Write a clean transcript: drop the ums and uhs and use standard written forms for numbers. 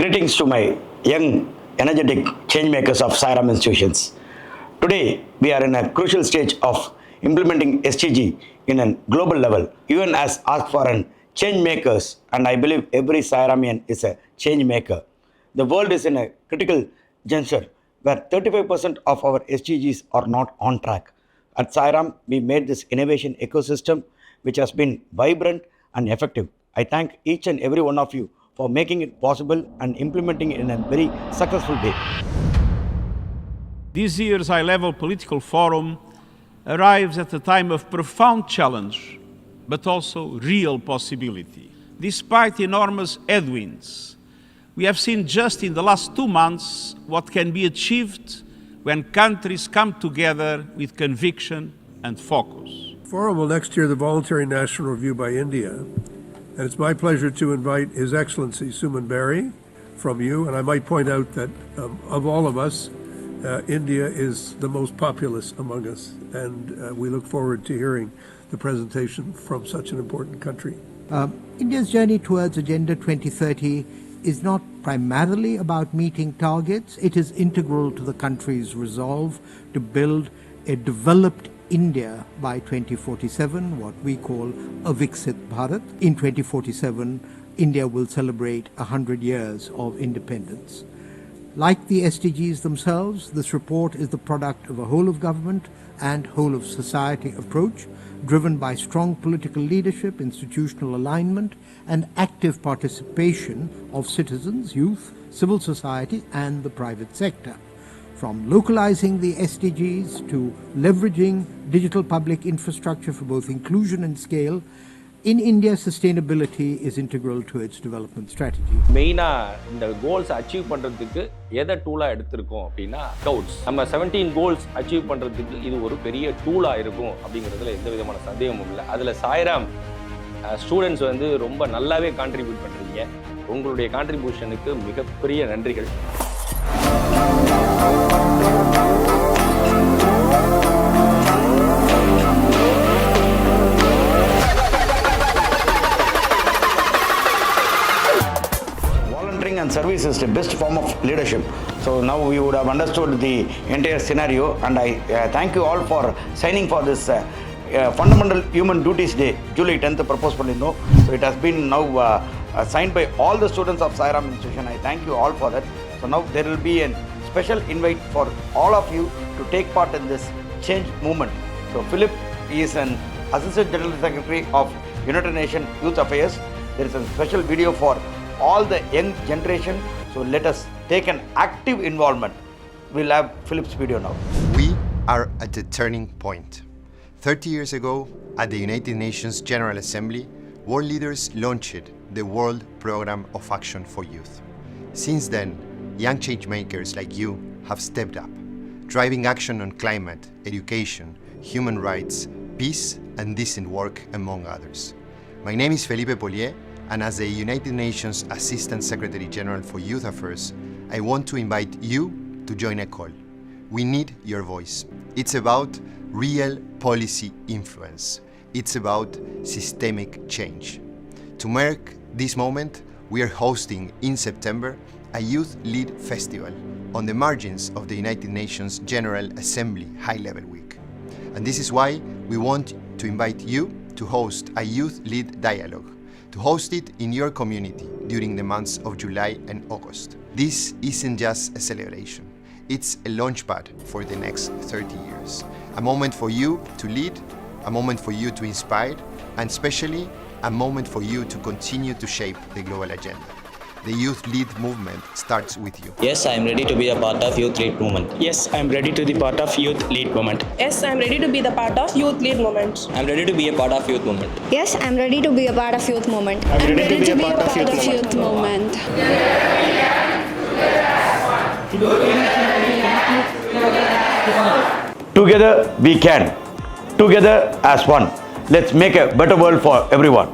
Greetings to my young, energetic changemakers of Sairam institutions. Today, we are in a crucial stage of implementing SDG in a global level. UN has asked for an change makers, and I believe every Sairamian is a change maker. The world is in a critical juncture where 35% of our SDGs are not on track. At Sairam, we made this innovation ecosystem which has been vibrant and effective. I thank each and every one of you for making it possible and implementing it in a very successful way. This year's high-level political forum arrives at a time of profound challenge, but also real possibility. Despite enormous headwinds, we have seen just in the last 2 months what can be achieved when countries come together with conviction and focus. The forum will next hear the voluntary national review by India, and it's my pleasure to invite His Excellency Suman Berry from you. And I might point out that of all of us, India is the most populous among us, and we look forward to hearing the presentation from such an important country. India's journey towards Agenda 2030 is not primarily about meeting targets. It is integral to the country's resolve to build a developed India by 2047, what we call a Viksit Bharat. In 2047, India will celebrate 100 years of independence. Like the SDGs themselves, this report is the product of a whole-of-government and whole-of-society approach, driven by strong political leadership, institutional alignment, and active participation of citizens, youth, civil society, and the private sector. From localizing the SDGs to leveraging digital public infrastructure for both inclusion and scale, in India, sustainability is integral to its development strategy. மெயினா இந்த goals achieve பண்றதுக்கு எதை டூலா எடுத்திருக்கோம் அப்படின்னா scouts. நம்ம 17 goals achieve பண்றதுக்கு இது ஒரு பெரிய டூலா இருக்கும் அப்படிங்கிறதுல எந்த விதமான சந்தேகமும் இல்லை. அதுல சாய்ராம் ஸ்டூடெண்ட்ஸ் வந்து ரொம்ப நல்லாவே கான்ட்ரிபியூட் பண்றீங்க. உங்களுடைய கான்ட்ரிபியூஷனுக்கு மிகப்பெரிய நன்றிகள். And service is the best form of leadership. So now we would have understood the entire scenario, and I thank you all for signing for this Fundamental Human Duties Day, July 10th proposed. So it has been now signed by all the students of Sairam institution. I thank you all for that. So now there will be a special invite for all of you to take part in this change movement. So Philip is an Assistant General Secretary of United Nations Youth Affairs. There is a special video for all the young generation, so let us take an active involvement. We'll have Philip's video now. We are at a turning point. 30 years ago, at the United Nations General Assembly, world leaders launched the World Programme of Action for Youth. Since then, young change makers like you have stepped up, driving action on climate, education, human rights, peace, and decent work, among others. My name is Felipe Polier, and as the United Nations Assistant Secretary General for Youth Affairs, I want to invite you to join a call. We need your voice. It's about real policy influence. It's about systemic change. To mark this moment, we are hosting in September a Youth-led festival on the margins of the United Nations General Assembly High-Level Week. And this is why we want to invite you to host a youth-led dialogue, to host it in your community during the months of July and August. This isn't just a celebration, it's a launchpad for the next 30 years. A moment for you to lead, a moment for you to inspire, and especially a moment for you to continue to shape the global agenda. The Youth Lead movement starts with you. Yes, I am ready to be a part of Youth Lead movement. Yes, I am ready to be part of Youth Lead movement. Yes, I am ready to be the part of Youth Lead movement. I am ready to be a part of Youth movement. Yes, I am ready to be a part of Youth movement. I am ready to be a part of Youth movement. Together we can. Together as one. Let's make a better world for everyone.